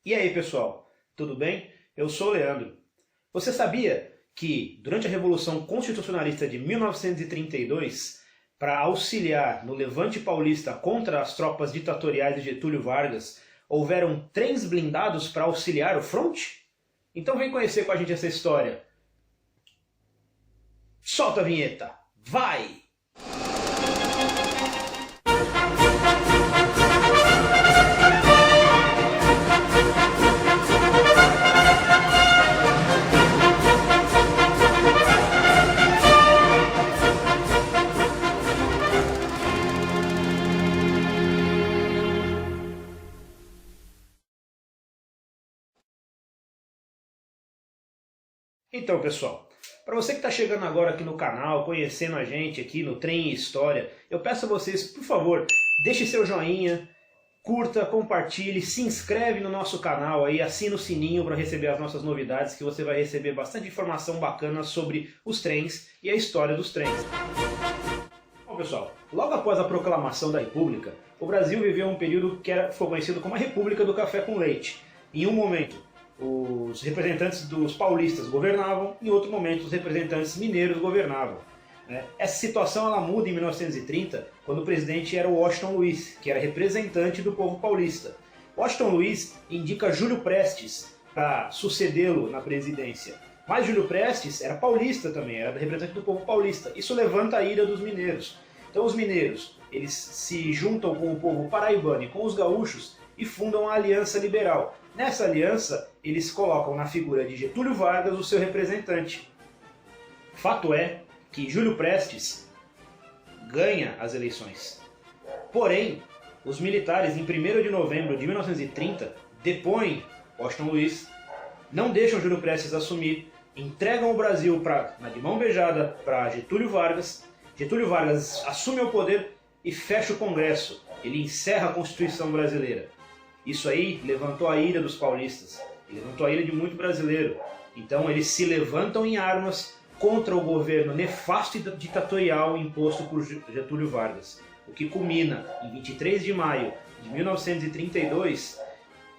E aí, pessoal, tudo bem? Eu sou o Leandro. Você sabia que, durante a Revolução Constitucionalista de 1932, para auxiliar no levante paulista contra as tropas ditatoriais de Getúlio Vargas, houveram trens blindados para auxiliar o fronte? Então vem conhecer com a gente essa história. Solta a vinheta! Vai! Então, pessoal, para você que está chegando agora aqui no canal, conhecendo a gente aqui no Trem e História, eu peço a vocês, por favor, deixe seu joinha, curta, compartilhe, se inscreve no nosso canal aí, assina o sininho para receber as nossas novidades, que você vai receber bastante informação bacana sobre os trens e a história dos trens. Bom, pessoal, logo após a proclamação da República, o Brasil viveu um período que foi conhecido como a República do Café com Leite. Em um momento, os representantes dos paulistas governavam, em outro momento os representantes mineiros governavam. Essa situação ela muda em 1930, quando o presidente era o Washington Luiz, que era representante do povo paulista. Washington Luiz indica Júlio Prestes para sucedê-lo na presidência. Mas Júlio Prestes era paulista também, era representante do povo paulista. Isso levanta a ira dos mineiros. Então os mineiros eles se juntam com o povo paraibano e com os gaúchos e fundam a Aliança Liberal. Nessa aliança, eles colocam na figura de Getúlio Vargas o seu representante. Fato é que Júlio Prestes ganha as eleições. Porém, os militares, em 1º de novembro de 1930, depõem Washington Luiz, não deixam Júlio Prestes assumir, entregam o Brasil de mão beijada para Getúlio Vargas. Getúlio Vargas assume o poder e fecha o Congresso. Ele encerra a Constituição brasileira. Isso aí levantou a ira dos paulistas, levantou a ira de muito brasileiro. Então eles se levantam em armas contra o governo nefasto e ditatorial imposto por Getúlio Vargas. O que culmina em 23 de maio de 1932,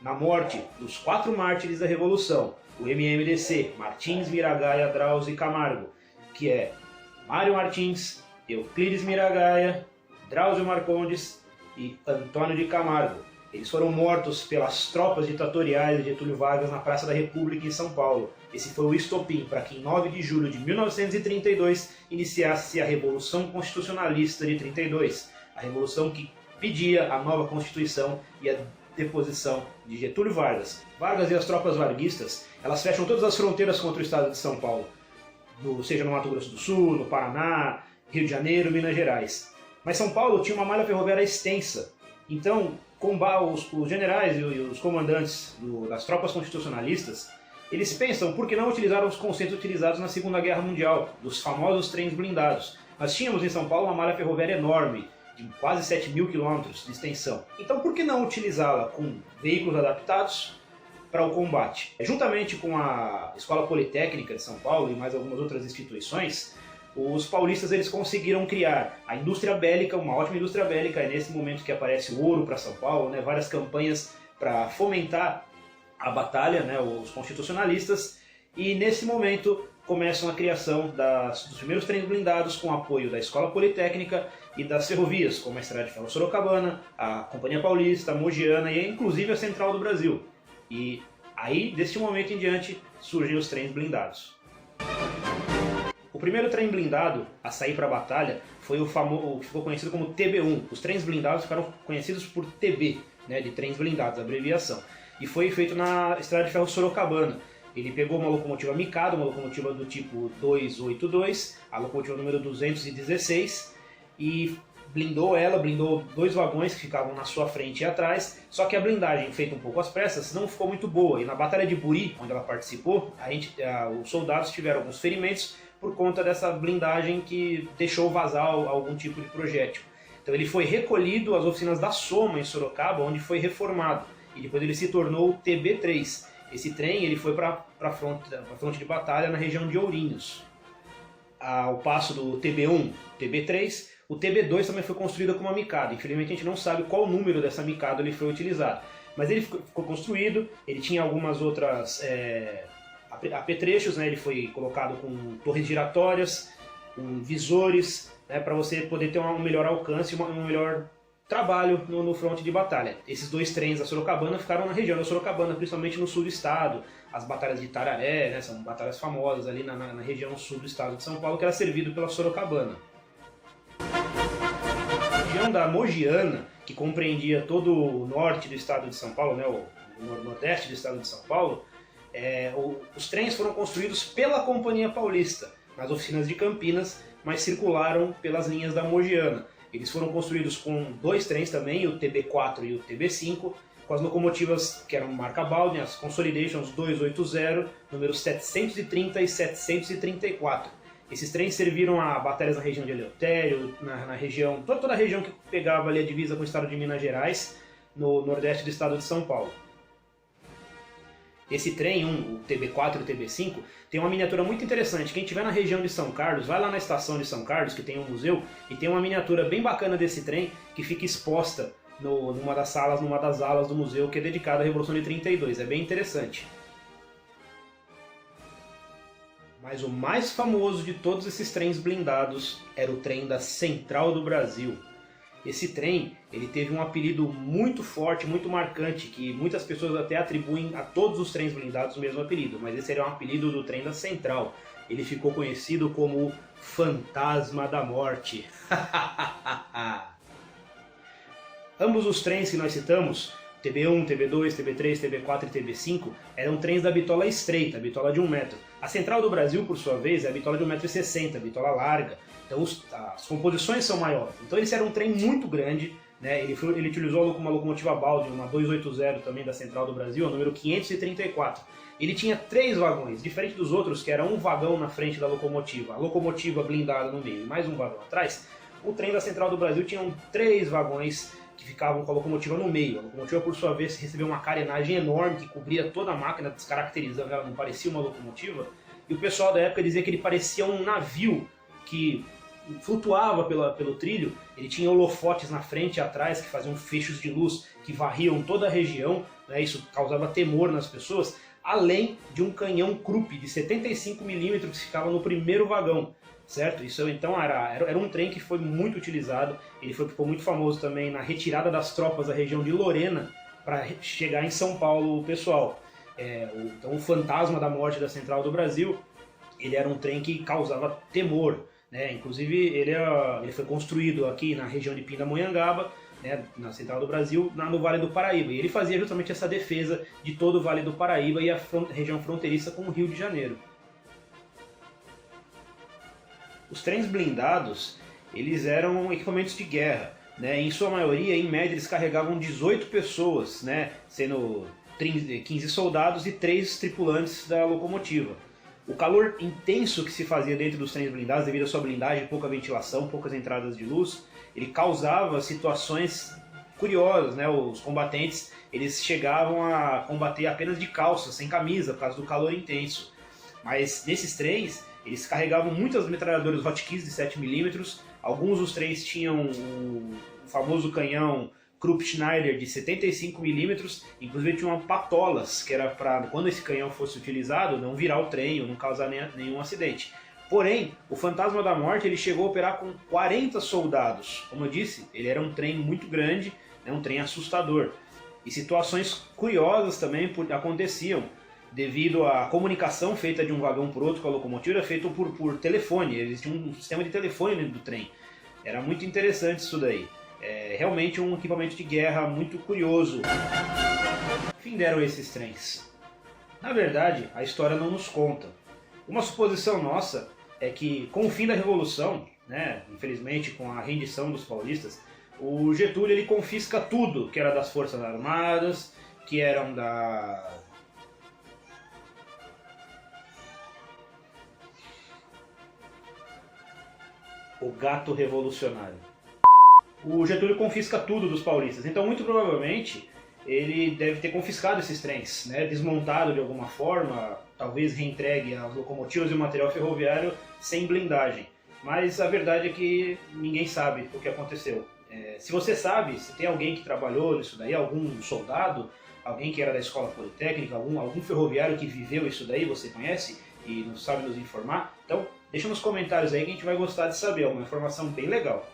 na morte dos 4 mártires da Revolução, o MMDC, Martins, Miragaia, Drauzio e Camargo, que é Mário Martins, Euclides Miragaia, Drauzio Marcondes e Antônio de Camargo. Eles foram mortos pelas tropas ditatoriais de Getúlio Vargas na Praça da República em São Paulo. Esse foi o estopim para que em 9 de julho de 1932 iniciasse a Revolução Constitucionalista de 32, a revolução que pedia a nova Constituição e a deposição de Getúlio Vargas. Vargas e as tropas varguistas, elas fecham todas as fronteiras contra o estado de São Paulo, seja no Mato Grosso do Sul, no Paraná, Rio de Janeiro, Minas Gerais. Mas São Paulo tinha uma malha ferroviária extensa, então os generais e os comandantes das tropas constitucionalistas, eles pensam por que não utilizar os conceitos utilizados na Segunda Guerra Mundial, dos famosos trens blindados. Nós tínhamos em São Paulo uma malha ferroviária enorme, de quase 7.000 quilômetros de extensão. Então por que não utilizá-la com veículos adaptados para o combate? Juntamente com a Escola Politécnica de São Paulo e mais algumas outras instituições, os paulistas eles conseguiram criar a indústria bélica, uma ótima indústria bélica. É nesse momento que aparece o ouro para São Paulo, várias campanhas para fomentar a batalha, os constitucionalistas, e nesse momento começam a criação dos primeiros trens blindados com apoio da Escola Politécnica e das ferrovias, como a Estrada de Ferro Sorocabana, a Companhia Paulista, a Mogiana e inclusive a Central do Brasil. E aí, deste momento em diante, surgem os trens blindados. O primeiro trem blindado a sair para a batalha foi o que ficou conhecido como TB1. Os trens blindados ficaram conhecidos por TB, de trens blindados, abreviação. E foi feito na Estrada de Ferro Sorocabana. Ele pegou uma locomotiva Mikado, uma locomotiva do tipo 282, a locomotiva número 216, e blindou 2 vagões que ficavam na sua frente e atrás, só que a blindagem, feita um pouco às pressas, não ficou muito boa. E na Batalha de Buri, onde ela participou, os soldados tiveram alguns ferimentos por conta dessa blindagem que deixou vazar algum tipo de projétil. Então ele foi recolhido às oficinas da Soma, em Sorocaba, onde foi reformado. E depois ele se tornou o TB3. Esse trem ele foi para a fronte de batalha na região de Ourinhos. Ao passo do TB1, TB3, o TB2 também foi construído com uma Mikado. Infelizmente a gente não sabe qual número dessa Mikado ele foi utilizado. Mas ele ficou construído, ele tinha algumas outras apetrechos, né? Ele foi colocado com torres giratórias, com visores, né? Para você poder ter um melhor alcance e um melhor trabalho no fronte de batalha. Esses dois trens da Sorocabana ficaram na região da Sorocabana, principalmente no sul do estado. As batalhas de Tararé, né? São batalhas famosas ali na região sul do estado de São Paulo, que era servido pela Sorocabana. A região da Mogiana, que compreendia todo o norte do estado de São Paulo, né? O nordeste do estado de São Paulo, os trens foram construídos pela Companhia Paulista, nas oficinas de Campinas, mas circularam pelas linhas da Mogiana. Eles foram construídos com dois trens também, o TB4 e o TB5, com as locomotivas que eram marca Baldwin, as Consolidations 280, números 730 e 734. Esses trens serviram a batalhas na região de Eleutério, na região, toda a região que pegava ali a divisa com o estado de Minas Gerais, no nordeste do estado de São Paulo. Esse trem, o TB4 e o TB5, tem uma miniatura muito interessante. Quem estiver na região de São Carlos, vai lá na estação de São Carlos, que tem um museu, e tem uma miniatura bem bacana desse trem, que fica exposta numa das alas do museu, que é dedicada à Revolução de 32. É bem interessante. Mas o mais famoso de todos esses trens blindados era o trem da Central do Brasil. Esse trem, ele teve um apelido muito forte, muito marcante, que muitas pessoas até atribuem a todos os trens blindados o mesmo apelido, mas esse era um apelido do trem da Central. Ele ficou conhecido como Fantasma da Morte. Ambos os trens que nós citamos, TB1, TB2, TB3, TB4 e TB5, eram trens da bitola estreita, bitola de 1 metro. A Central do Brasil, por sua vez, é a bitola de 1,60 m, bitola larga. Então as composições são maiores. Então esse era um trem muito grande, né? Ele utilizou uma locomotiva Baldwin, uma 280 também da Central do Brasil, a número 534. Ele tinha 3 vagões, diferente dos outros, que era um vagão na frente da locomotiva, a locomotiva blindada no meio e mais um vagão atrás. O trem da Central do Brasil tinha 3 vagões que ficavam com a locomotiva no meio. A locomotiva, por sua vez, recebeu uma carenagem enorme que cobria toda a máquina, descaracterizando ela, não parecia uma locomotiva. E o pessoal da época dizia que ele parecia um navio que flutuava pelo trilho. Ele tinha holofotes na frente e atrás que faziam feixes de luz que varriam toda a região, né? Isso causava temor nas pessoas, além de um canhão Krupp de 75 mm que ficava no primeiro vagão. Certo? Isso então era um trem que foi muito utilizado. Ele ficou muito famoso também na retirada das tropas da região de Lorena para chegar em São Paulo o pessoal. Então o Fantasma da Morte da Central do Brasil, ele era um trem que causava temor, né? Inclusive ele foi construído aqui na região de Pindamonhangaba, né, na Central do Brasil, no Vale do Paraíba. E ele fazia justamente essa defesa de todo o Vale do Paraíba e a região fronteiriça com o Rio de Janeiro. Os trens blindados, eles eram equipamentos de guerra, né? Em sua maioria, em média, eles carregavam 18 pessoas, né? Sendo 15 soldados e 3 tripulantes da locomotiva. O calor intenso que se fazia dentro dos trens blindados, devido à sua blindagem, pouca ventilação, poucas entradas de luz, ele causava situações curiosas, né? Os combatentes, eles chegavam a combater apenas de calça, sem camisa, por causa do calor intenso. Mas nesses trens, eles carregavam muitas metralhadoras Hotkeys de 7 mm, alguns dos trens tinham o famoso canhão Krupp Schneider de 75 mm, inclusive tinham patolas, que era para, quando esse canhão fosse utilizado, não virar o trem ou não causar nenhum acidente. Porém, o Fantasma da Morte ele chegou a operar com 40 soldados. Como eu disse, ele era um trem muito grande, né, um trem assustador. E situações curiosas também aconteciam, devido à comunicação feita de um vagão por outro com a locomotiva, feita por telefone. Eles tinham um sistema de telefone dentro do trem. Era muito interessante isso daí. Realmente um equipamento de guerra muito curioso. Que fim deram esses trens? Na verdade, a história não nos conta. Uma suposição nossa é que, com o fim da Revolução, né, infelizmente com a rendição dos paulistas, o Getúlio ele confisca tudo que era das Forças Armadas, que eram o gato revolucionário. O Getúlio confisca tudo dos paulistas, então muito provavelmente ele deve ter confiscado esses trens, né, desmontado de alguma forma, talvez reentregue as locomotivas e o material ferroviário sem blindagem. Mas a verdade é que ninguém sabe o que aconteceu. Se você sabe, se tem alguém que trabalhou nisso daí, algum soldado, Alguém que era da escola politécnica, algum ferroviário que viveu isso daí, você conhece e não sabe nos informar? Então, deixa nos comentários aí que a gente vai gostar de saber, é uma informação bem legal.